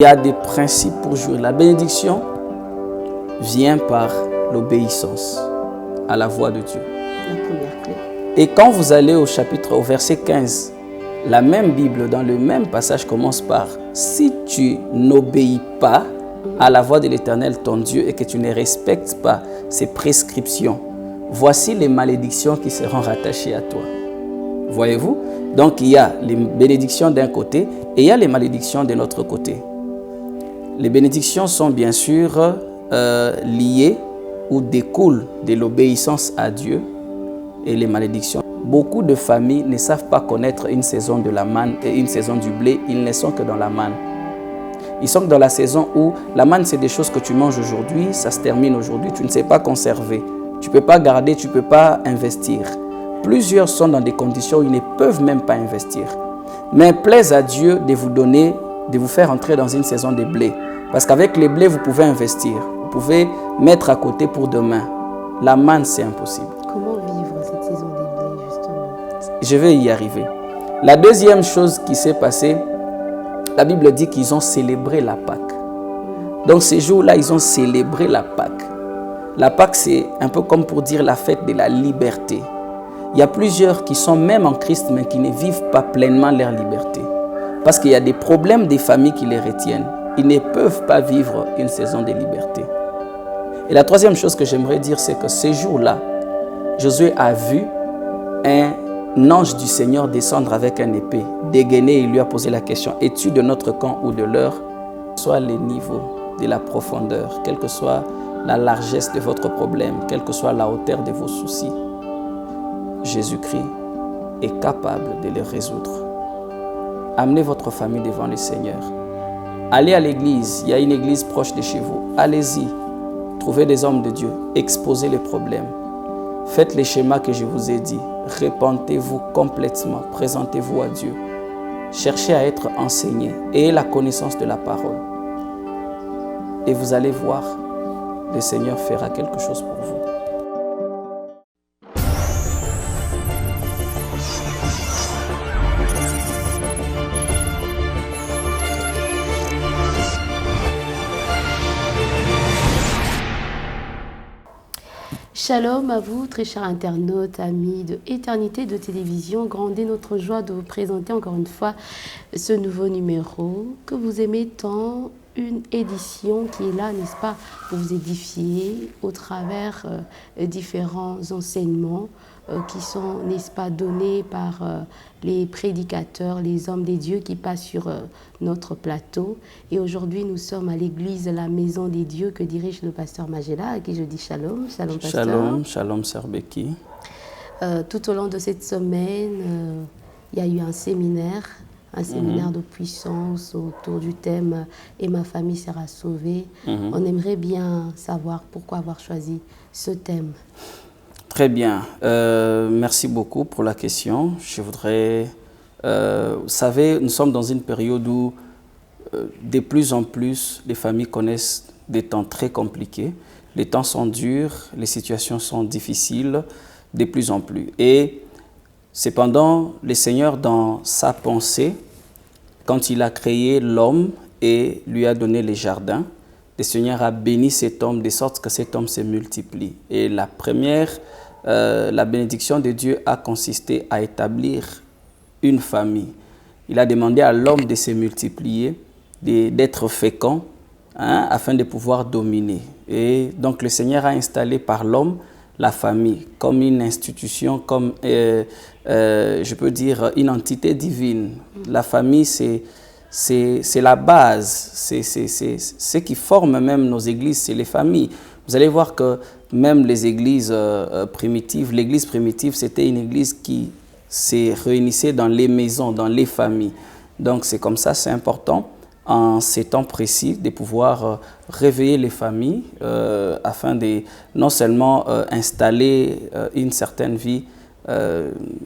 Il y a des principes pour jouir. La bénédiction vient par l'obéissance à la voix de Dieu. La première clé. Et quand vous allez au verset 15, la même Bible, dans le même passage, commence par « Si tu n'obéis pas à la voix de l'Éternel, ton Dieu, et que tu ne respectes pas ses prescriptions, voici les malédictions qui seront rattachées à toi. » Voyez-vous? Donc, il y a les bénédictions d'un côté et il y a les malédictions de l'autre côté. Les bénédictions sont bien sûr liées ou découlent de l'obéissance à Dieu, et les malédictions. Beaucoup de familles ne savent pas connaître une saison de la manne et une saison du blé. Ils ne sont que dans la manne. Ils sont dans la saison où la manne, c'est des choses que tu manges aujourd'hui, ça se termine aujourd'hui, tu ne sais pas conserver. Tu ne peux pas garder, tu ne peux pas investir. Plusieurs sont dans des conditions où ils ne peuvent même pas investir. Mais plaise à Dieu de vous donner, de vous faire entrer dans une saison de blé. Parce qu'avec les blés, vous pouvez investir. Vous pouvez mettre à côté pour demain. La manne, c'est impossible. Comment vivre cette saison des blés, justement? Je vais y arriver. La deuxième chose qui s'est passée, la Bible dit qu'ils ont célébré la Pâque. Donc ces jours-là, ils ont célébré la Pâque. La Pâque, c'est un peu comme pour dire la fête de la liberté. Il y a plusieurs qui sont même en Christ, mais qui ne vivent pas pleinement leur liberté. Parce qu'il y a des problèmes des familles qui les retiennent. Ils ne peuvent pas vivre une saison de liberté. Et la troisième chose que j'aimerais dire, c'est que ces jours-là, Josué a vu un ange du Seigneur descendre avec un épée, dégainer, et il lui a posé la question, es-tu de notre camp ou de leur? Quel que soit les niveaux de la profondeur, quelle que soit la largesse de votre problème, quelle que soit la hauteur de vos soucis, Jésus-Christ est capable de les résoudre. Amenez votre famille devant le Seigneur. Allez à l'église, il y a une église proche de chez vous. Allez-y, trouvez des hommes de Dieu, exposez les problèmes. Faites les schémas que je vous ai dit. Repentez-vous complètement, présentez-vous à Dieu. Cherchez à être enseigné, ayez la connaissance de la parole. Et vous allez voir, le Seigneur fera quelque chose pour vous. Shalom à vous, très chers internautes, amis de Éternité de Télévision. Grandez notre joie de vous présenter encore une fois ce nouveau numéro que vous aimez tant, une édition qui est là, n'est-ce pas, pour vous édifier au travers différents enseignements qui sont, n'est-ce pas, donnés par les prédicateurs, les hommes des dieux qui passent sur notre plateau. Et aujourd'hui, nous sommes à l'église La Maison des Dieux que dirige le pasteur Magela, à qui je dis shalom. Shalom, pasteur. Shalom, shalom, sœur Becky. Tout au long de cette semaine, il y a eu un séminaire de puissance autour du thème « Et ma famille sera sauvée ». On aimerait bien savoir pourquoi avoir choisi ce thème. Très bien. Merci beaucoup pour la question. Je voudrais... vous savez, nous sommes dans une période où de plus en plus les familles connaissent des temps très compliqués. Les temps sont durs, les situations sont difficiles de plus en plus. Et cependant, le Seigneur, dans sa pensée, quand il a créé l'homme et lui a donné les jardins, le Seigneur a béni cet homme de sorte que cet homme se multiplie. Et la première, la bénédiction de Dieu a consisté à établir une famille. Il a demandé à l'homme de se multiplier, d'être fécond, afin de pouvoir dominer. Et donc le Seigneur a installé par l'homme la famille comme une institution, comme, je peux dire, une entité divine. La famille, c'est la base, c'est ce qui forme même nos églises, c'est les familles. Vous allez voir que même les églises primitives, l'église primitive, c'était une église qui se réunissait dans les maisons, dans les familles. Donc c'est comme ça, c'est important en ces temps précis de pouvoir réveiller les familles afin de non seulement installer une certaine vie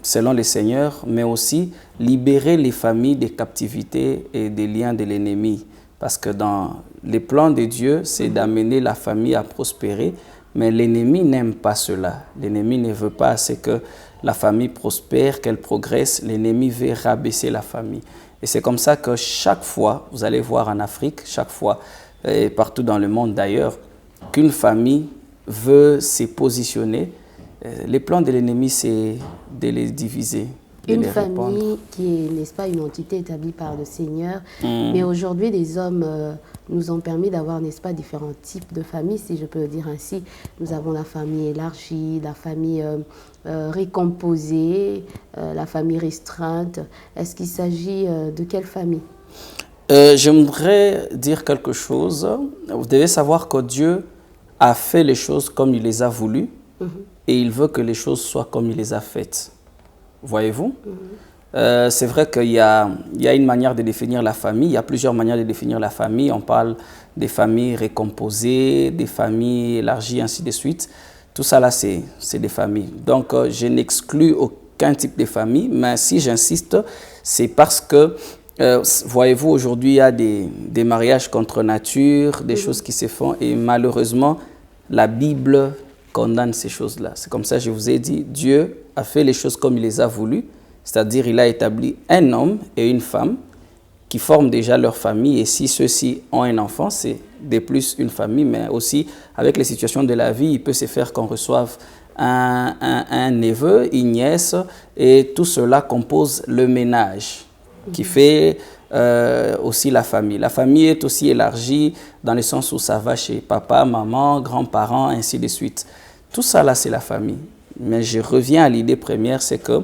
selon le Seigneur, mais aussi libérer les familles des captivités et des liens de l'ennemi. Parce que dans les plans de Dieu, c'est d'amener la famille à prospérer, mais l'ennemi n'aime pas cela. L'ennemi ne veut pas que la famille prospère, qu'elle progresse. L'ennemi veut rabaisser la famille. Et c'est comme ça que chaque fois, vous allez voir en Afrique, chaque fois, et partout dans le monde d'ailleurs, qu'une famille veut se positionner, les plans de l'ennemi, c'est de les diviser. Une famille qui est, n'est-ce pas, une entité établie par le Seigneur. Mais aujourd'hui, les hommes nous ont permis d'avoir, n'est-ce pas, différents types de familles, si je peux le dire ainsi. Nous avons la famille élargie, la famille récomposée, la famille restreinte. Est-ce qu'il s'agit de quelle famille? J'aimerais dire quelque chose. Vous devez savoir que Dieu a fait les choses comme il les a voulues et il veut que les choses soient comme il les a faites. Voyez-vous? C'est vrai qu'il y a une manière de définir la famille. Il y a plusieurs manières de définir la famille. On parle des familles récomposées, des familles élargies, ainsi de suite. Tout ça là, c'est des familles. Donc, je n'exclus aucun type de famille, mais si j'insiste, c'est parce que, voyez-vous, aujourd'hui, il y a des mariages contre nature, des choses qui se font, et malheureusement, la Bible condamne ces choses-là. C'est comme ça que je vous ai dit, Dieu a fait les choses comme il les a voulues, c'est-à-dire il a établi un homme et une femme qui forment déjà leur famille, et si ceux-ci ont un enfant, c'est de plus une famille, mais aussi avec les situations de la vie, il peut se faire qu'on reçoive un neveu, une nièce, et tout cela compose le ménage qui fait aussi la famille. La famille est aussi élargie dans le sens où ça va chez papa, maman, grands-parents, ainsi de suite. Tout ça là, c'est la famille. Mais je reviens à l'idée première, c'est que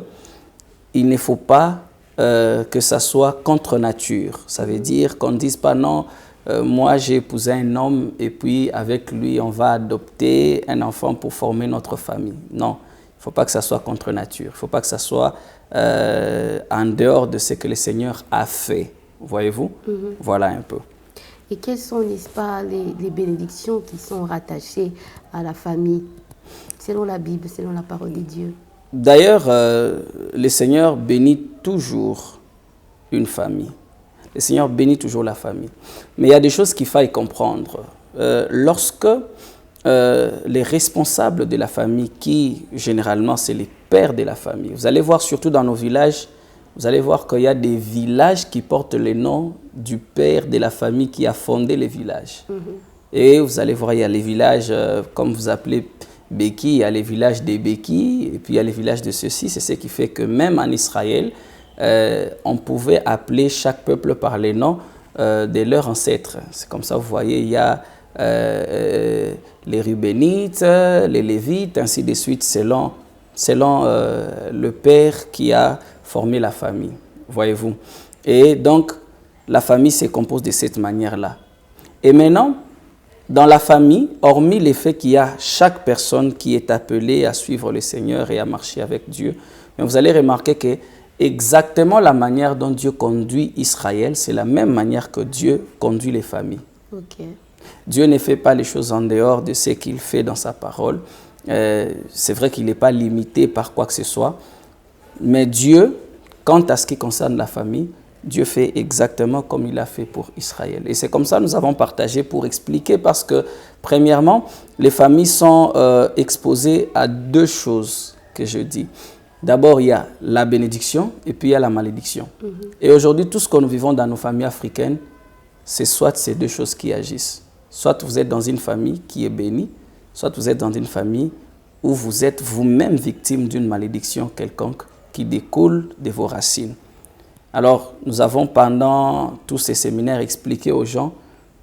il ne faut pas que ça soit contre nature. Ça veut dire qu'on ne dise pas non, moi j'ai épousé un homme et puis avec lui on va adopter un enfant pour former notre famille. Non, il ne faut pas que ça soit contre nature. Il ne faut pas que ça soit en dehors de ce que le Seigneur a fait. Voyez-vous? Voilà un peu. Et quelles sont, n'est-ce pas, les bénédictions qui sont rattachées à la famille, selon la Bible, selon la parole de Dieu? D'ailleurs, le Seigneur bénit toujours une famille. Le Seigneur bénit toujours la famille. Mais il y a des choses qu'il faille comprendre. Lorsque les responsables de la famille, qui généralement c'est les pères de la famille, vous allez voir surtout dans nos villages, vous allez voir qu'il y a des villages qui portent le nom du père de la famille qui a fondé les villages. Et vous allez voir, il y a les villages, comme vous appelez Béki, il y a les villages des Béki, et puis il y a les villages de ceux-ci. C'est ce qui fait que même en Israël, on pouvait appeler chaque peuple par les noms de leurs ancêtres. C'est comme ça, vous voyez, il y a les Rubénites, les Lévites, ainsi de suite, selon le père qui a formé la famille, voyez-vous. Et donc, la famille se compose de cette manière-là. Et maintenant, dans la famille, hormis le fait qu'il y a chaque personne qui est appelée à suivre le Seigneur et à marcher avec Dieu, mais vous allez remarquer que exactement la manière dont Dieu conduit Israël, c'est la même manière que Dieu conduit les familles. Dieu ne fait pas les choses en dehors de ce qu'il fait dans sa parole. C'est vrai qu'il n'est pas limité par quoi que ce soit, mais Dieu, quant à ce qui concerne la famille, Dieu fait exactement comme il a fait pour Israël. Et c'est comme ça que nous avons partagé pour expliquer, parce que, premièrement, les familles sont exposées à deux choses que je dis. D'abord, il y a la bénédiction et puis il y a la malédiction. Et aujourd'hui, tout ce que nous vivons dans nos familles africaines, c'est soit ces deux choses qui agissent. Soit vous êtes dans une famille qui est bénie, soit vous êtes dans une famille où vous êtes vous-même victime d'une malédiction quelconque qui découle de vos racines. Alors, nous avons pendant tous ces séminaires expliqué aux gens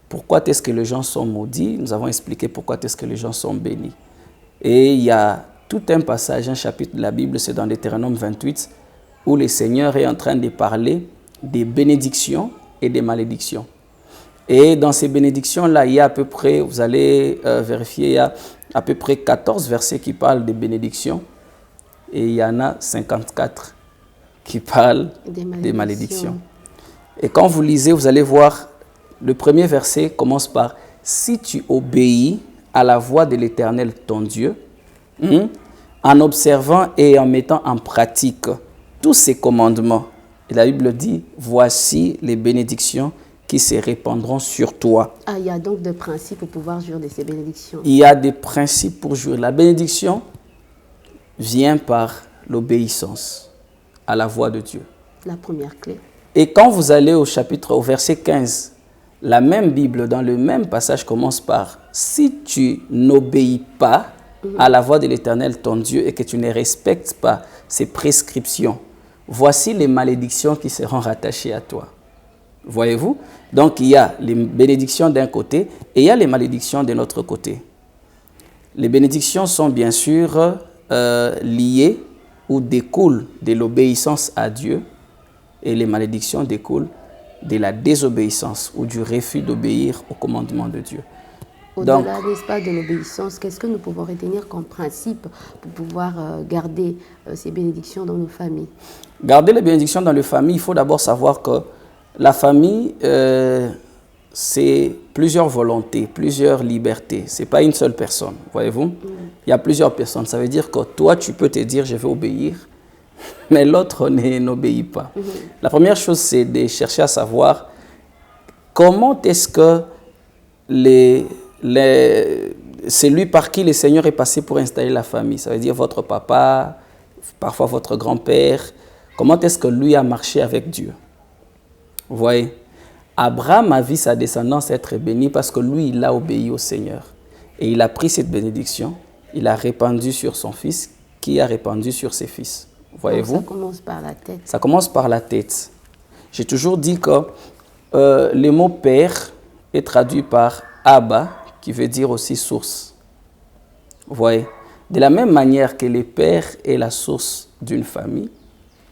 pourquoi est-ce que les gens sont maudits. Nous avons expliqué pourquoi est-ce que les gens sont bénis. Et il y a tout un passage, un chapitre de la Bible, c'est dans Deutéronome 28, où le Seigneur est en train de parler des bénédictions et des malédictions. Et dans ces bénédictions-là, il y a à peu près, vous allez vérifier, il y a à peu près 14 versets qui parlent des bénédictions et il y en a 54 qui parlent des malédictions. Et quand vous lisez, vous allez voir, le premier verset commence par « Si tu obéis à la voix de l'Éternel ton Dieu, en observant et en mettant en pratique tous ces commandements. » Et la Bible dit « Voici les bénédictions qui se répandront sur toi. » Ah, il y a donc des principes pour pouvoir jouir de ces bénédictions. Il y a des principes pour jouir. La bénédiction vient par l'obéissance à la voix de Dieu. La première clé. Et quand vous allez au verset 15, la même Bible, dans le même passage, commence par « Si tu n'obéis pas à la voix de l'Éternel, ton Dieu, et que tu ne respectes pas ses prescriptions, voici les malédictions qui seront rattachées à toi. » Voyez-vous? Donc, il y a les bénédictions d'un côté et il y a les malédictions de l'autre côté. Les bénédictions sont bien sûr liées ou découlent de l'obéissance à Dieu, et les malédictions découlent de la désobéissance ou du refus d'obéir au commandement de Dieu. Au-delà, n'est-ce pas, de l'obéissance, qu'est-ce que nous pouvons retenir comme principe pour pouvoir garder ces bénédictions dans nos familles? Garder les bénédictions dans les familles, il faut d'abord savoir que la famille, c'est plusieurs volontés, plusieurs libertés. Ce n'est pas une seule personne, voyez-vous? Il y a plusieurs personnes. Ça veut dire que toi, tu peux te dire, je vais obéir, mais l'autre n'obéit pas. La première chose, c'est de chercher à savoir comment est-ce que c'est lui par qui le Seigneur est passé pour installer la famille. Ça veut dire votre papa, parfois votre grand-père. Comment est-ce que lui a marché avec Dieu? Vous voyez? Abraham a vu sa descendance être bénie parce que lui, il a obéi au Seigneur. Et il a pris cette bénédiction, il a répandu sur son fils, qui a répandu sur ses fils. Voyez-vous? Ça commence par la tête. Ça commence par la tête. J'ai toujours dit que le mot père est traduit par Abba, qui veut dire aussi source. Vous voyez? De la même manière que le père est la source d'une famille,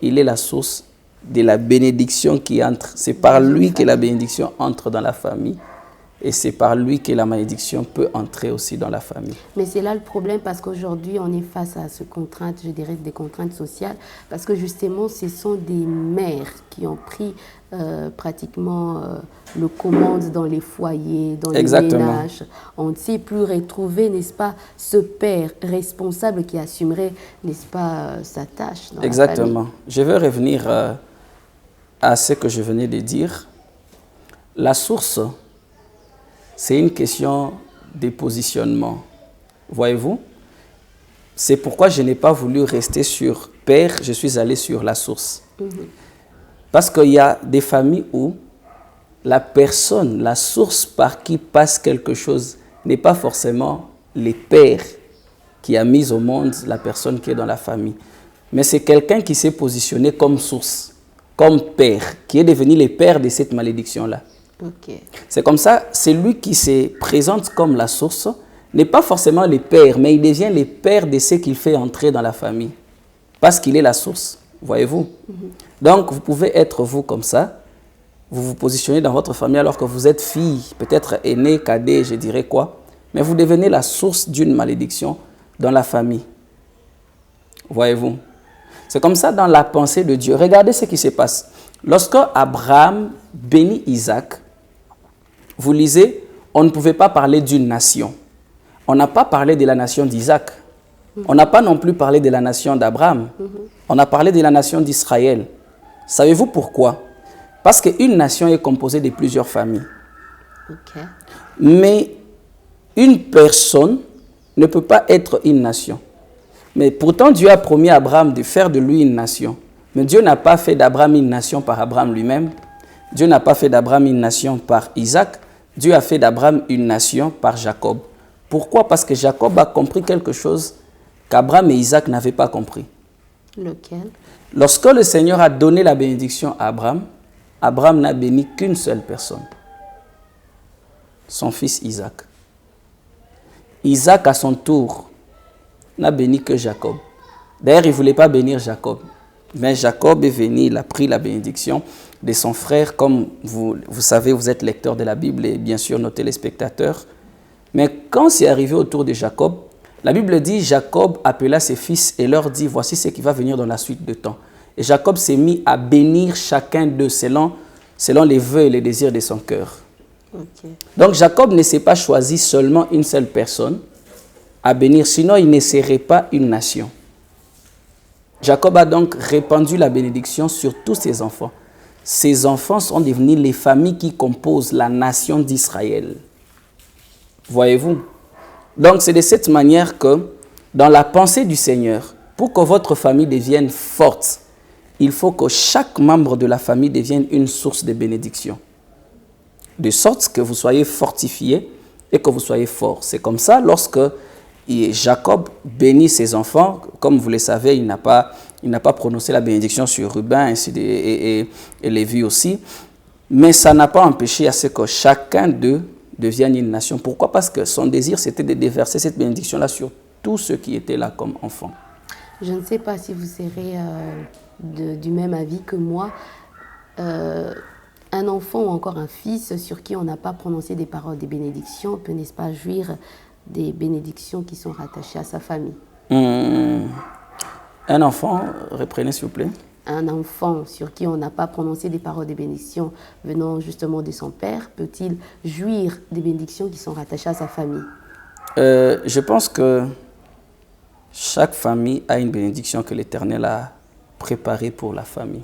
il est la source de la bénédiction qui entre. C'est par lui que la bénédiction entre dans la famille. Et c'est par lui que la malédiction peut entrer aussi dans la famille. Mais c'est là le problème, parce qu'aujourd'hui, on est face à ces contraintes, je dirais des contraintes sociales, parce que justement, ce sont des mères qui ont pris pratiquement le commande dans les foyers, dans les ménages. On ne sait plus retrouver, n'est-ce pas, ce père responsable qui assumerait, n'est-ce pas, sa tâche dans la famille. Je vais revenir à ce que je venais de dire. La source, c'est une question de positionnement. Voyez-vous? C'est pourquoi je n'ai pas voulu rester sur père, je suis allé sur la source. Parce qu'il y a des familles où la personne, la source par qui passe quelque chose, n'est pas forcément le père qui a mis au monde la personne qui est dans la famille. Mais c'est quelqu'un qui s'est positionné comme source, comme père, qui est devenu le père de cette malédiction-là. C'est comme ça, celui qui se présente comme la source n'est pas forcément le père, mais il devient le père de ce qu'il fait entrer dans la famille. Parce qu'il est la source, voyez-vous. Donc, vous pouvez être vous comme ça, vous vous positionnez dans votre famille alors que vous êtes fille, peut-être aînée, cadet, je dirais quoi, mais vous devenez la source d'une malédiction dans la famille. Voyez-vous. C'est comme ça dans la pensée de Dieu. Regardez ce qui se passe. Lorsque Abraham bénit Isaac, vous lisez, on ne pouvait pas parler d'une nation. On n'a pas parlé de la nation d'Isaac. On n'a pas non plus parlé de la nation d'Abraham. On a parlé de la nation d'Israël. Savez-vous pourquoi? Parce qu'une nation est composée de plusieurs familles. Mais une personne ne peut pas être une nation. Mais pourtant, Dieu a promis à Abraham de faire de lui une nation. Mais Dieu n'a pas fait d'Abraham une nation par Abraham lui-même. Dieu n'a pas fait d'Abraham une nation par Isaac. Dieu a fait d'Abraham une nation par Jacob. Pourquoi? Parce que Jacob a compris quelque chose qu'Abraham et Isaac n'avaient pas compris. Lequel? Lorsque le Seigneur a donné la bénédiction à Abraham, Abraham n'a béni qu'une seule personne, son fils Isaac. Isaac, à son tour, n'a béni que Jacob. D'ailleurs, il ne voulait pas bénir Jacob. Mais Jacob est venu, il a pris la bénédiction de son frère. Comme vous savez, vous êtes lecteur de la Bible et bien sûr nos téléspectateurs. Mais quand c'est arrivé au tour de Jacob, la Bible dit, Jacob appela ses fils et leur dit, voici ce qui va venir dans la suite de temps. Et Jacob s'est mis à bénir chacun d'eux selon les vœux et les désirs de son cœur. Donc Jacob ne s'est pas choisi seulement une seule personne à bénir, sinon il ne serait pas une nation. Jacob a donc répandu la bénédiction sur tous ses enfants. Ses enfants sont devenus les familles qui composent la nation d'Israël. Voyez-vous? Donc c'est de cette manière que, dans la pensée du Seigneur, pour que votre famille devienne forte il faut que chaque membre de la famille devienne une source de bénédiction. De sorte que vous soyez fortifiés et que vous soyez forts. C'est comme ça, lorsque Jacob bénit ses enfants, comme vous le savez, il n'a pas prononcé la bénédiction sur Ruben et Lévi aussi, mais ça n'a pas empêché à ce que chacun d'eux devienne une nation. Pourquoi? Parce que son désir, c'était de déverser cette bénédiction-là sur tous ceux qui étaient là comme enfants. Je ne sais pas si vous serez du même avis que moi. Un enfant ou encore un fils sur qui on n'a pas prononcé des paroles de bénédiction peut, n'est-ce pas, jouir des bénédictions qui sont rattachées à sa famille. Un enfant, reprenez s'il vous plaît. Un enfant sur qui on n'a pas prononcé des paroles de bénédiction venant justement de son père, peut-il jouir des bénédictions qui sont rattachées à sa famille? Je pense que chaque famille a une bénédiction que l'Éternel a préparée pour la famille.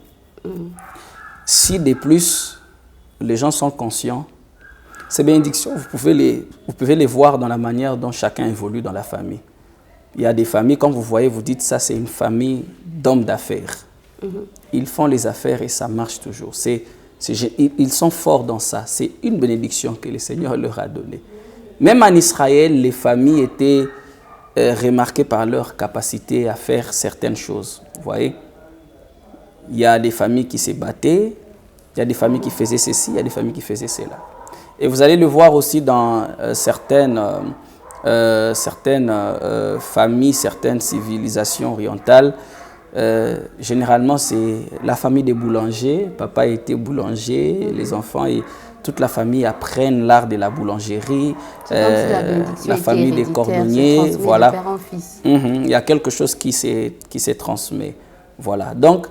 Si de plus, les gens sont conscients, ces bénédictions, vous pouvez les voir dans la manière dont chacun évolue dans la famille. Il y a des familles, comme vous voyez, vous dites ça, c'est une famille d'hommes d'affaires. Ils font les affaires et ça marche toujours. Ils sont forts dans ça. C'est une bénédiction que le Seigneur leur a donnée. Même en Israël, les familles étaient remarquées par leur capacité à faire certaines choses. Vous voyez, il y a des familles qui se battaient, il y a des familles qui faisaient ceci, il y a des familles qui faisaient cela. Et vous allez le voir aussi dans certaines familles, certaines civilisations orientales. Généralement, c'est la famille des boulangers. Papa était boulanger, les enfants et toute la famille apprennent l'art de la boulangerie. La famille des cordonniers, voilà. Il y a quelque chose qui se transmet. Voilà. Donc,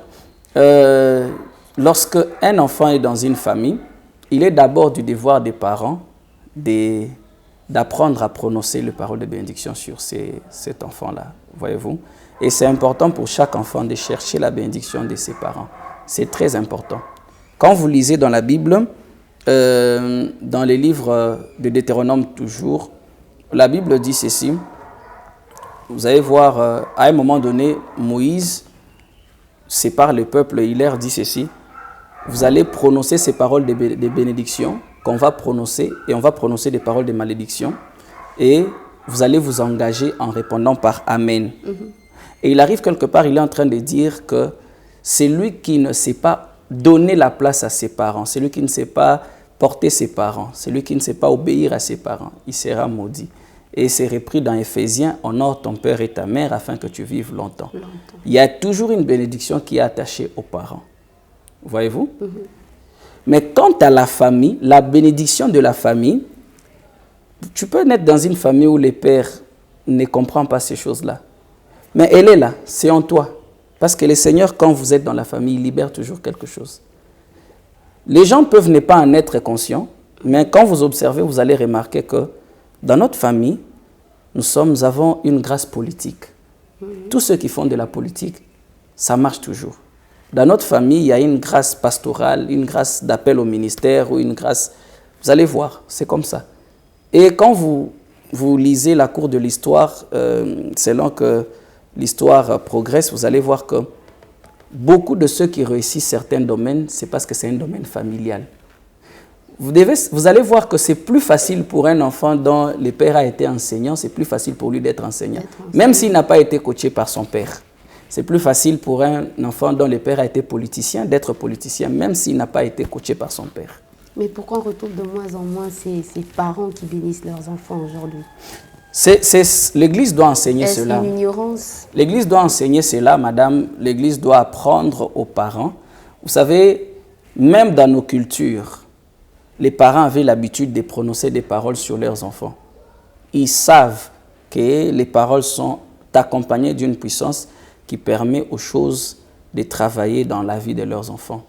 lorsque un enfant est dans une famille, il est d'abord du devoir des parents d'apprendre à prononcer les paroles de bénédiction sur cet enfant-là, voyez-vous. Et c'est important pour chaque enfant de chercher la bénédiction de ses parents. C'est très important. Quand vous lisez dans la Bible, dans les livres de Deutéronome toujours, la Bible dit ceci. Vous allez voir, à un moment donné, Moïse sépare le peuple et il leur dit ceci. Vous allez prononcer ces paroles de bénédiction qu'on va prononcer et on va prononcer des paroles de malédiction et vous allez vous engager en répondant par Amen. Et il arrive quelque part, il est en train de dire que c'est lui qui ne sait pas donner la place à ses parents, c'est lui qui ne sait pas porter ses parents, c'est lui qui ne sait pas obéir à ses parents, il sera maudit. Et c'est repris dans Éphésiens, honore ton père et ta mère afin que tu vives longtemps. Il y a toujours une bénédiction qui est attachée aux parents. Voyez-vous? Mais quant à la famille, la bénédiction de la famille, tu peux naître dans une famille où les pères ne comprennent pas ces choses-là. Mais elle est là, c'est en toi. Parce que le Seigneur, quand vous êtes dans la famille, il libère toujours quelque chose. Les gens peuvent ne pas en être conscients, mais quand vous observez, vous allez remarquer que dans notre famille, nous avons une grâce politique. Tous ceux qui font de la politique, ça marche toujours. Dans notre famille, il y a une grâce pastorale, une grâce d'appel au ministère ou une grâce... Vous allez voir, c'est comme ça. Et quand vous lisez la cour de l'histoire, selon que l'histoire progresse, vous allez voir que beaucoup de ceux qui réussissent certains domaines, c'est parce que c'est un domaine familial. Vous allez voir que c'est plus facile pour un enfant dont le père a été enseignant, c'est plus facile pour lui d'être enseignant, même s'il n'a pas été coaché par son père. C'est plus facile pour un enfant dont le père a été politicien d'être politicien, même s'il n'a pas été coaché par son père. Mais pourquoi on retrouve de moins en moins ces parents qui bénissent leurs enfants aujourd'hui? L'Église doit enseigner cela. Est-ce une ignorance? L'Église doit enseigner cela, madame. L'Église doit apprendre aux parents. Vous savez, même dans nos cultures, les parents avaient l'habitude de prononcer des paroles sur leurs enfants. Ils savent que les paroles sont accompagnées d'une puissance qui permet aux choses de travailler dans la vie de leurs enfants.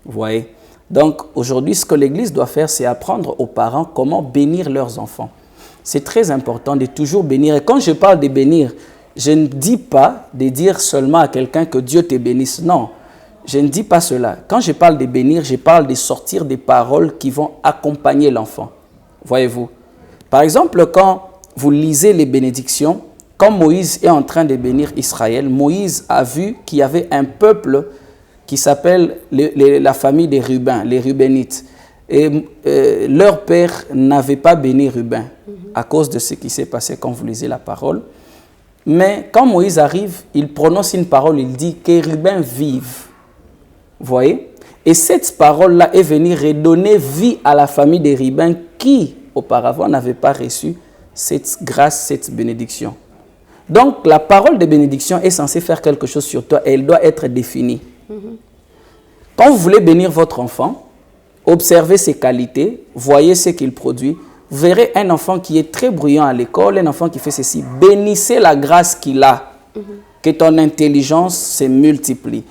Vous voyez? Donc, aujourd'hui, ce que l'Église doit faire, c'est apprendre aux parents comment bénir leurs enfants. C'est très important de toujours bénir. Et quand je parle de bénir, je ne dis pas de dire seulement à quelqu'un que Dieu te bénisse. Non, je ne dis pas cela. Quand je parle de bénir, je parle de sortir des paroles qui vont accompagner l'enfant. Voyez-vous? Par exemple, quand vous lisez les bénédictions, quand Moïse est en train de bénir Israël, Moïse a vu qu'il y avait un peuple qui s'appelle la famille des Rubens, les Rubénites. Et leur père n'avait pas béni Ruben à cause de ce qui s'est passé quand vous lisez la parole. Mais quand Moïse arrive, il prononce une parole, il dit que Ruben vive. Vous voyez? Et cette parole-là est venue redonner vie à la famille des Ruben qui, auparavant, n'avait pas reçu cette grâce, cette bénédiction. Donc, la parole de bénédiction est censée faire quelque chose sur toi et elle doit être définie. Quand vous voulez bénir votre enfant, observez ses qualités, voyez ce qu'il produit. Vous verrez un enfant qui est très bruyant à l'école, un enfant qui fait ceci. Bénissez la grâce qu'il a, que ton intelligence se multiplie,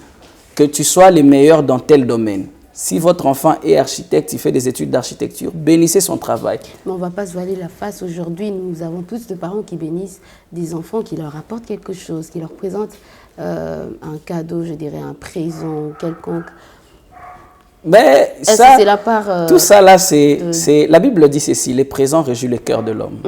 que tu sois le meilleur dans tel domaine. Si votre enfant est architecte, il fait des études d'architecture, bénissez son travail. Mais on ne va pas se voiler la face. Aujourd'hui, nous avons tous de parents qui bénissent des enfants qui leur apportent quelque chose, qui leur présentent un cadeau, je dirais un présent quelconque. Mais ça, c'est la part, tout ça là, la Bible dit ceci, les présents réjouissent le cœur de l'homme.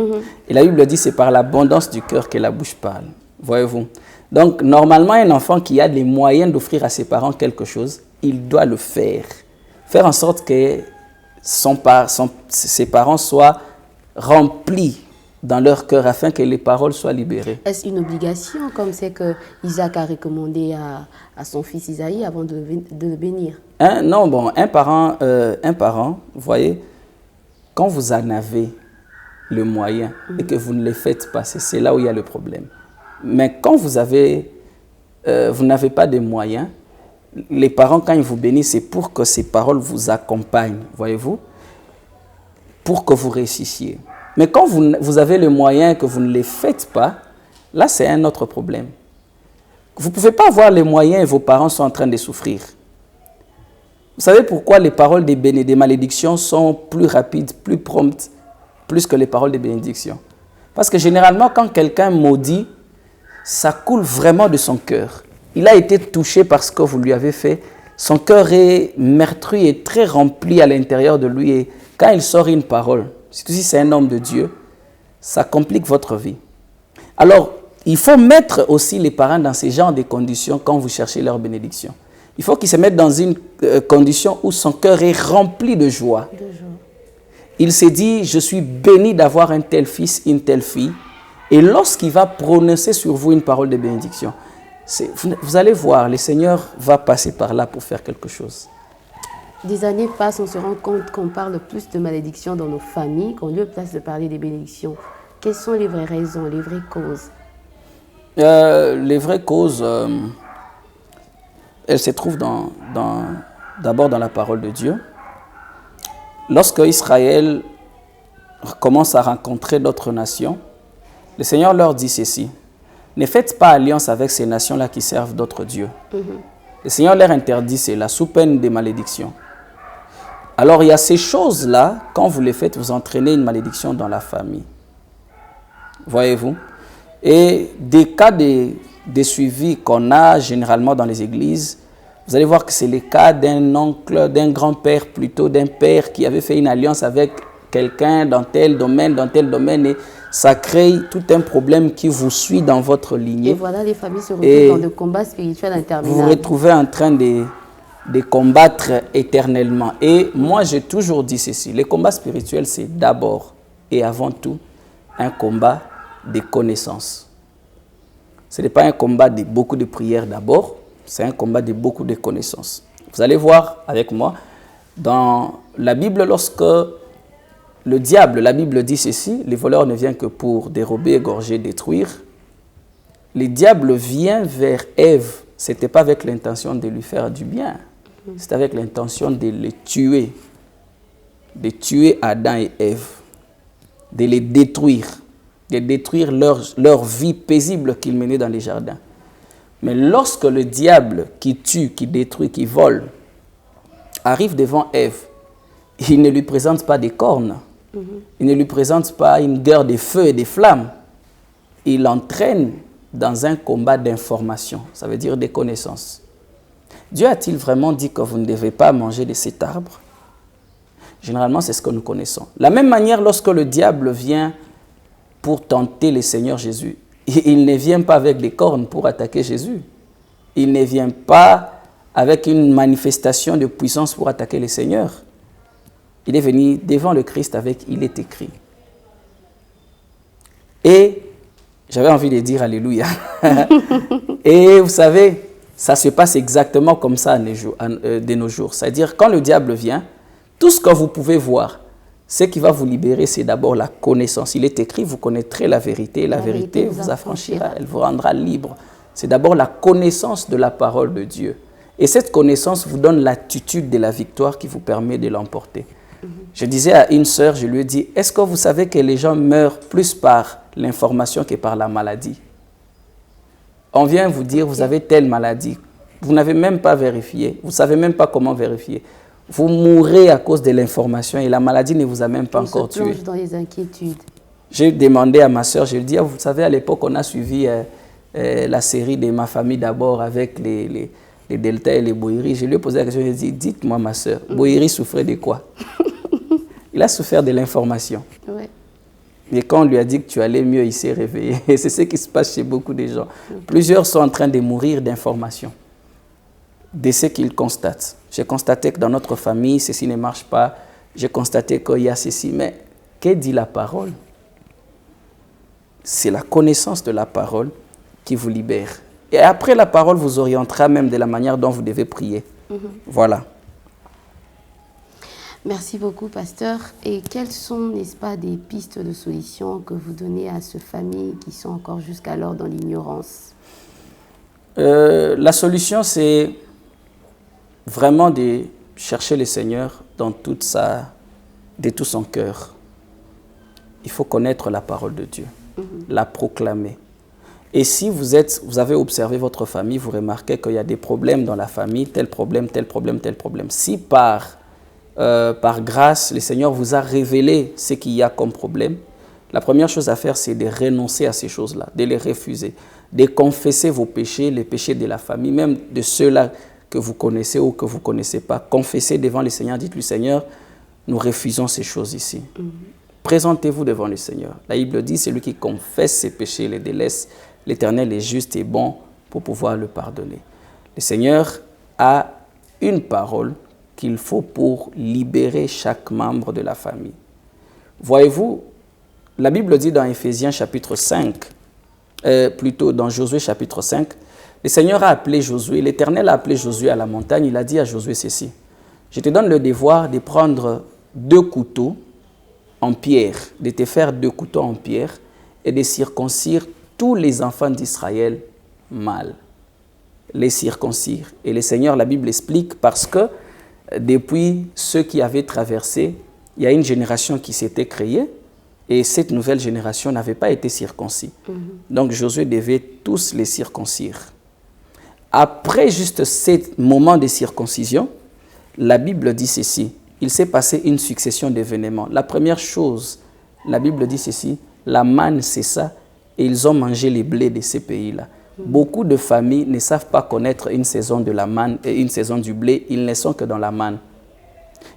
Et la Bible dit c'est par l'abondance du cœur que la bouche parle. Voyez-vous? Donc, normalement, un enfant qui a les moyens d'offrir à ses parents quelque chose, il doit le faire. Faire en sorte que ses parents soient remplis dans leur cœur afin que les paroles soient libérées. Est-ce une obligation, comme c'est que Isaac a recommandé à son fils Isaïe avant de le bénir? Non, bon, un parent, vous voyez, quand vous en avez le moyen et que vous ne les faites pas, c'est là où il y a le problème. Mais quand vous n'avez pas de moyens, les parents, quand ils vous bénissent, c'est pour que ces paroles vous accompagnent, voyez-vous, pour que vous réussissiez. Mais quand vous avez le moyen et que vous ne les faites pas, là, c'est un autre problème. Vous ne pouvez pas avoir les moyens et vos parents sont en train de souffrir. Vous savez pourquoi les paroles des malédictions sont plus rapides, plus promptes, plus que les paroles des bénédictions? Parce que généralement, quand quelqu'un maudit, ça coule vraiment de son cœur. Il a été touché par ce que vous lui avez fait. Son cœur est meurtri et très rempli à l'intérieur de lui. Et quand il sort une parole, surtout si c'est un homme de Dieu, ça complique votre vie. Alors, il faut mettre aussi les parents dans ce genre de conditions quand vous cherchez leur bénédiction. Il faut qu'ils se mettent dans une condition où son cœur est rempli de joie. Il s'est dit, je suis béni d'avoir un tel fils, une telle fille. Et lorsqu'il va prononcer sur vous une parole de bénédiction, vous allez voir, le Seigneur va passer par là pour faire quelque chose. Des années passent, on se rend compte qu'on parle plus de malédictions dans nos familles qu'en lieu place de parler des bénédictions. Quelles sont les vraies raisons, les vraies causes? Les vraies causes, elles se trouvent d'abord dans la parole de Dieu. Lorsque Israël commence à rencontrer d'autres nations, le Seigneur leur dit ceci: ne faites pas alliance avec ces nations-là qui servent d'autres dieux. Le Seigneur leur interdit cela sous peine de malédiction. Alors il y a ces choses-là, quand vous les faites, vous entraînez une malédiction dans la famille. Voyez-vous? Et des cas de suivi qu'on a généralement dans les églises, vous allez voir que c'est le cas d'un oncle, d'un grand-père plutôt, d'un père qui avait fait une alliance avec quelqu'un dans tel domaine, et ça crée tout un problème qui vous suit dans votre lignée. Et voilà, les familles se retrouvent dans des combats spirituels interminables. Vous vous retrouvez en train de combattre éternellement. Et moi, j'ai toujours dit ceci, les combats spirituels, c'est d'abord et avant tout un combat de connaissances. Ce n'est pas un combat de beaucoup de prières d'abord, c'est un combat de beaucoup de connaissances. Vous allez voir avec moi, dans la Bible, lorsque le diable, la Bible dit ceci, les voleurs ne viennent que pour dérober, égorger, détruire. Le diable vient vers Ève, ce n'était pas avec l'intention de lui faire du bien, c'était avec l'intention de les tuer, de tuer Adam et Ève, de les détruire, de détruire leur vie paisible qu'ils menaient dans les jardins. Mais lorsque le diable qui tue, qui détruit, qui vole, arrive devant Ève, il ne lui présente pas des cornes, il ne lui présente pas une guerre de feu et de flammes. Il l'entraîne dans un combat d'information, ça veut dire des connaissances. Dieu a-t-il vraiment dit que vous ne devez pas manger de cet arbre? Généralement, c'est ce que nous connaissons. De la même manière, lorsque le diable vient pour tenter le Seigneur Jésus, il ne vient pas avec des cornes pour attaquer Jésus. Il ne vient pas avec une manifestation de puissance pour attaquer les seigneurs. Il est venu devant le Christ avec « il est écrit ». Et j'avais envie de dire Alléluia. Et vous savez, ça se passe exactement comme ça de nos jours. C'est-à-dire, quand le diable vient, tout ce que vous pouvez voir, ce qui va vous libérer, c'est d'abord la connaissance. Il est écrit, vous connaîtrez la vérité, et la vérité vous affranchira, elle vous rendra libre. C'est d'abord la connaissance de la parole de Dieu. Et cette connaissance vous donne l'attitude de la victoire qui vous permet de l'emporter. Je disais à une sœur, je lui ai dit, est-ce que vous savez que les gens meurent plus par l'information que par la maladie? On vient vous dire, vous avez telle maladie. Vous n'avez même pas vérifié. Vous ne savez même pas comment vérifier. Vous mourrez à cause de l'information et la maladie ne vous a même pas encore tué. On se plonge dans les inquiétudes. J'ai demandé à ma sœur, je lui ai dit, vous savez, à l'époque, on a suivi la série de Ma famille d'abord avec les Delta et les Boïri. Je lui ai posé la question, je lui ai dit, dites-moi ma sœur, Boïri souffrait de quoi? Il a souffert de l'information. Ouais. Et quand on lui a dit que tu allais mieux, il s'est réveillé. Et c'est ce qui se passe chez beaucoup de gens. Plusieurs sont en train de mourir d'information, de ce qu'ils constatent. J'ai constaté que dans notre famille, ceci ne marche pas. J'ai constaté qu'il y a ceci. Mais que dit la parole? C'est la connaissance de la parole qui vous libère. Et après, la parole vous orientera même de la manière dont vous devez prier. Voilà. Merci beaucoup, pasteur. Et quelles sont, n'est-ce pas, des pistes de solutions que vous donnez à ces familles qui sont encore jusqu'alors dans l'ignorance? La solution, c'est vraiment de chercher le Seigneur de tout son cœur. Il faut connaître la parole de Dieu, la proclamer. Et si vous avez observé votre famille, vous remarquez qu'il y a des problèmes dans la famille, tel problème, tel problème, tel problème. Si par grâce, le Seigneur vous a révélé ce qu'il y a comme problème, la première chose à faire, c'est de renoncer à ces choses-là, de les refuser, de confesser vos péchés, les péchés de la famille, même de ceux-là que vous connaissez ou que vous ne connaissez pas. Confessez devant le Seigneur, dites-lui, Seigneur, nous refusons ces choses ici. Présentez-vous devant le Seigneur. La Bible dit, celui qui confesse ses péchés, les délaisse, l'Éternel est juste et bon pour pouvoir le pardonner. Le Seigneur a une parole qu'il faut pour libérer chaque membre de la famille. Voyez-vous, la Bible dit dans Éphésiens chapitre 5, plutôt dans Josué chapitre 5, le Seigneur a appelé Josué, l'Éternel a appelé Josué à la montagne, il a dit à Josué ceci, je te donne le devoir de prendre 2 couteaux en pierre, de te faire 2 couteaux en pierre et de circoncire tous les enfants d'Israël mâles. Les circoncire. Et le Seigneur, la Bible explique, parce que depuis ceux qui avaient traversé, il y a une génération qui s'était créée et cette nouvelle génération n'avait pas été circoncis. Donc Josué devait tous les circoncire. Après juste ce moment de circoncision, la Bible dit ceci, il s'est passé une succession d'événements. La première chose, la Bible dit ceci, la manne cessa et ils ont mangé les blés de ces pays-là. Beaucoup de familles ne savent pas connaître une saison de la manne et une saison du blé. Ils ne sont que dans la manne.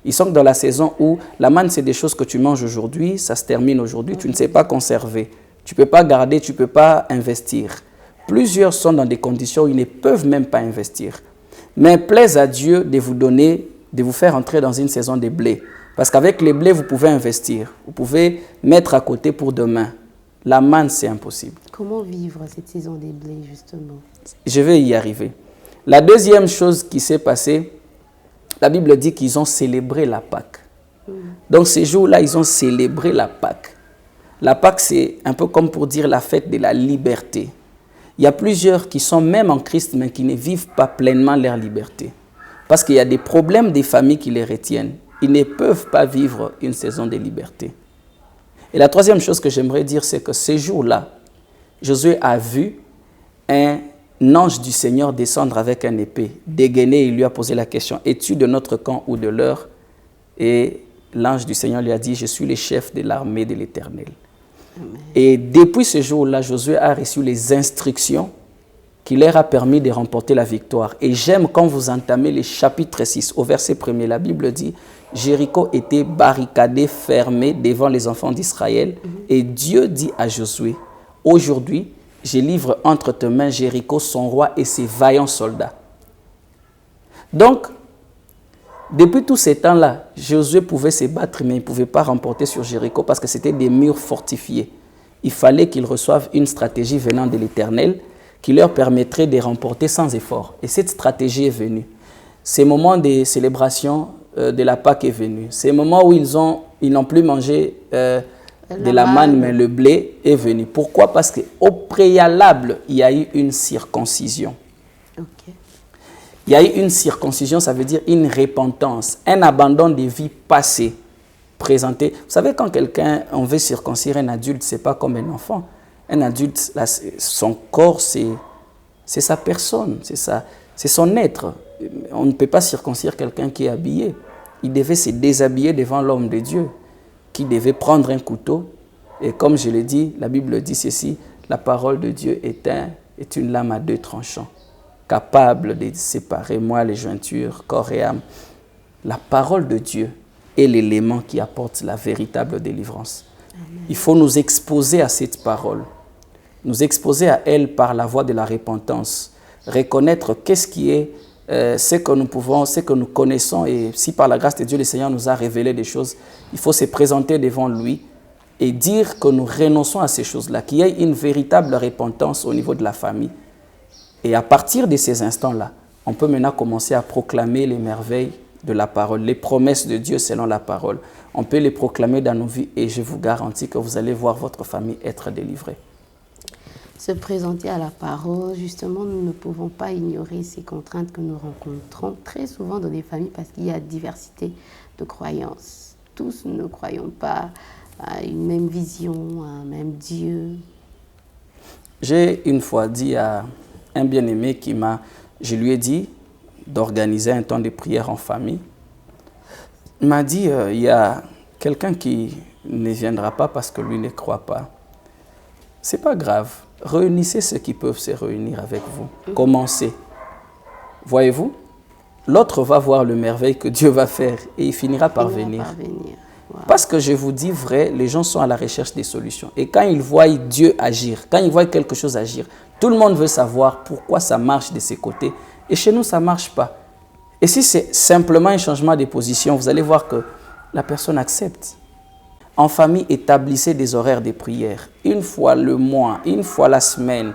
Ils sont dans la saison où la manne, c'est des choses que tu manges aujourd'hui, ça se termine aujourd'hui, tu ne sais pas conserver. Tu ne peux pas garder, tu ne peux pas investir. Plusieurs sont dans des conditions où ils ne peuvent même pas investir. Mais plaise à Dieu de vous donner, de vous faire entrer dans une saison de blé. Parce qu'avec les blés, vous pouvez investir. Vous pouvez mettre à côté pour demain. La manne, c'est impossible. Comment vivre cette saison des blés, justement? Je vais y arriver. La deuxième chose qui s'est passée, la Bible dit qu'ils ont célébré la Pâque. Donc, ces jours-là, ils ont célébré la Pâque. La Pâque, c'est un peu comme pour dire la fête de la liberté. Il y a plusieurs qui sont même en Christ, mais qui ne vivent pas pleinement leur liberté. Parce qu'il y a des problèmes des familles qui les retiennent. Ils ne peuvent pas vivre une saison de liberté. Et la troisième chose que j'aimerais dire, c'est que ces jours-là, Josué a vu un ange du Seigneur descendre avec une épée, dégainer, il lui a posé la question, es-tu de notre camp ou de leur? Et l'ange du Seigneur lui a dit, je suis le chef de l'armée de l'Éternel. Et depuis ce jour-là, Josué a reçu les instructions qui leur a permis de remporter la victoire. Et j'aime quand vous entamez le chapitre 6, au verset 1er, la Bible dit, Jéricho était barricadé, fermé devant les enfants d'Israël. Et Dieu dit à Josué, aujourd'hui, je livre entre tes mains Jéricho, son roi et ses vaillants soldats. Donc, depuis tous ces temps-là, Josué pouvait se battre, mais il ne pouvait pas remporter sur Jéricho parce que c'était des murs fortifiés. Il fallait qu'ils reçoivent une stratégie venant de l'Éternel qui leur permettrait de remporter sans effort. Et cette stratégie est venue. Ces moments de célébration de la Pâque est venu. Ces moments où ils n'ont plus mangé de la manne, mais le blé est venu. Pourquoi? Parce qu'au préalable, il y a eu une circoncision. Ok. Il y a eu une circoncision, ça veut dire une repentance, un abandon des vies passées présentées. Vous savez, quand on veut circoncire un adulte, ce n'est pas comme un enfant. Un adulte, là, son corps, c'est sa personne, c'est son être. On ne peut pas circoncire quelqu'un qui est habillé. Il devait se déshabiller devant l'homme de Dieu, qui devait prendre un couteau. Et comme je l'ai dit, la Bible dit ceci, la parole de Dieu est une lame à deux tranchants, capable de séparer moelle et jointure, corps et âme. La parole de Dieu est l'élément qui apporte la véritable délivrance. Amen. Il faut nous exposer à cette parole, nous exposer à elle par la voie de la repentance, reconnaître qu'est-ce qui est ce que nous pouvons, ce que nous connaissons, et si par la grâce de Dieu, le Seigneur nous a révélé des choses, il faut se présenter devant lui et dire que nous renonçons à ces choses-là, qu'il y ait une véritable repentance au niveau de la famille. Et à partir de ces instants-là, on peut maintenant commencer à proclamer les merveilles de la parole, les promesses de Dieu selon la parole. On peut les proclamer dans nos vies et je vous garantis que vous allez voir votre famille être délivrée. Se présenter à la parole, justement, nous ne pouvons pas ignorer ces contraintes que nous rencontrons très souvent dans les familles parce qu'il y a diversité de croyances. Tous ne croyons pas à une même vision, à un même Dieu. J'ai une fois dit à un bien-aimé je lui ai dit d'organiser un temps de prière en famille. Il m'a dit, il y a quelqu'un qui ne viendra pas parce que lui ne croit pas. C'est pas grave. Réunissez ceux qui peuvent se réunir avec vous. Commencez. Voyez-vous, l'autre va voir le merveille que Dieu va faire et il finira par venir. Wow. Parce que je vous dis vrai, les gens sont à la recherche des solutions. Et quand ils voient Dieu agir, quand ils voient quelque chose agir, tout le monde veut savoir pourquoi ça marche de ses côtés. Et chez nous, ça ne marche pas. Et si c'est simplement un changement de position, vous allez voir que la personne accepte. En famille, établissez des horaires de prière. Une fois le mois, une fois la semaine.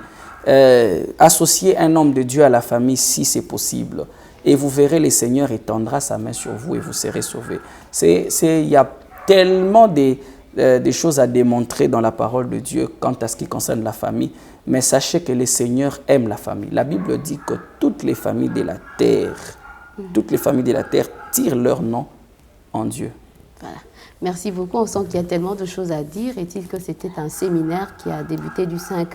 Associez un homme de Dieu à la famille si c'est possible. Et vous verrez, le Seigneur étendra sa main sur vous et vous serez sauvés. Il y a tellement de choses à démontrer dans la parole de Dieu quant à ce qui concerne la famille. Mais sachez que le Seigneur aime la famille. La Bible dit que toutes les familles de la terre, tirent leur nom en Dieu. Voilà. Merci beaucoup. On sent qu'il y a tellement de choses à dire. Est-il que c'était un séminaire qui a débuté du 5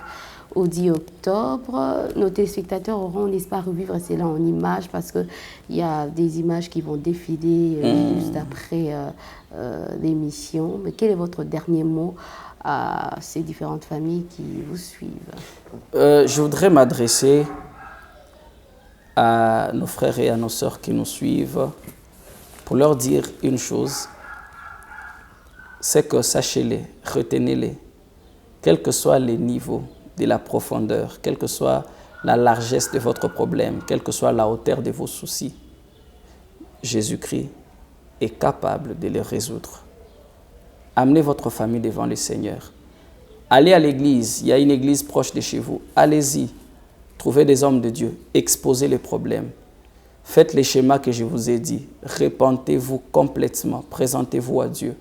au 10 octobre. Nos téléspectateurs auront, n'est-ce pas, revivre cela en images parce qu'il y a des images qui vont défiler juste après l'émission. Mais quel est votre dernier mot à ces différentes familles qui vous suivent? Je voudrais m'adresser à nos frères et à nos sœurs qui nous suivent pour leur dire une chose, c'est que sachez-les, retenez-les, quels que soient les niveaux de la profondeur, quelle que soit la largesse de votre problème, quelle que soit la hauteur de vos soucis, Jésus-Christ est capable de les résoudre. Amenez votre famille devant le Seigneur. Allez à l'église, il y a une église proche de chez vous. Allez-y, trouvez des hommes de Dieu, exposez les problèmes. Faites les schémas que je vous ai dit. Repentez-vous complètement, présentez-vous à Dieu.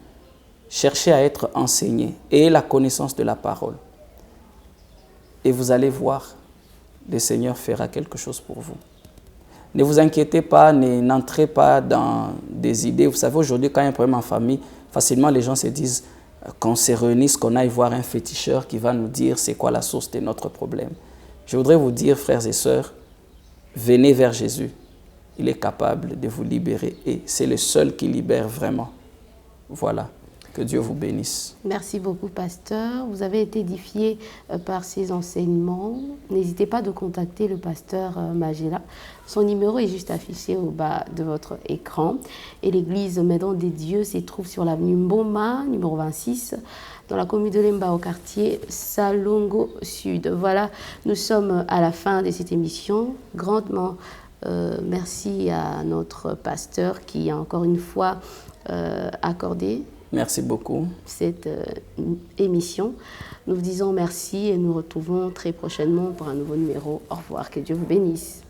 Cherchez à être enseigné, ayez la connaissance de la parole. Et vous allez voir, le Seigneur fera quelque chose pour vous. Ne vous inquiétez pas, n'entrez pas dans des idées. Vous savez, aujourd'hui, quand il y a un problème en famille, facilement les gens se disent qu'on se réunisse, qu'on aille voir un féticheur qui va nous dire c'est quoi la source de notre problème. Je voudrais vous dire, frères et sœurs, venez vers Jésus. Il est capable de vous libérer et c'est le seul qui libère vraiment. Voilà. Que Dieu vous bénisse. Merci beaucoup, pasteur. Vous avez été édifié par ces enseignements. N'hésitez pas de contacter le pasteur Magela. Son numéro est juste affiché au bas de votre écran. Et l'église Maison des Dieux se trouve sur l'avenue Mboma, numéro 26, dans la commune de Lemba, au quartier Salongo Sud. Voilà, nous sommes à la fin de cette émission, grandement Merci à notre pasteur qui a encore une fois accordé Merci beaucoup. cette émission. Nous vous disons merci et nous retrouvons très prochainement pour un nouveau numéro. Au revoir, que Dieu vous bénisse.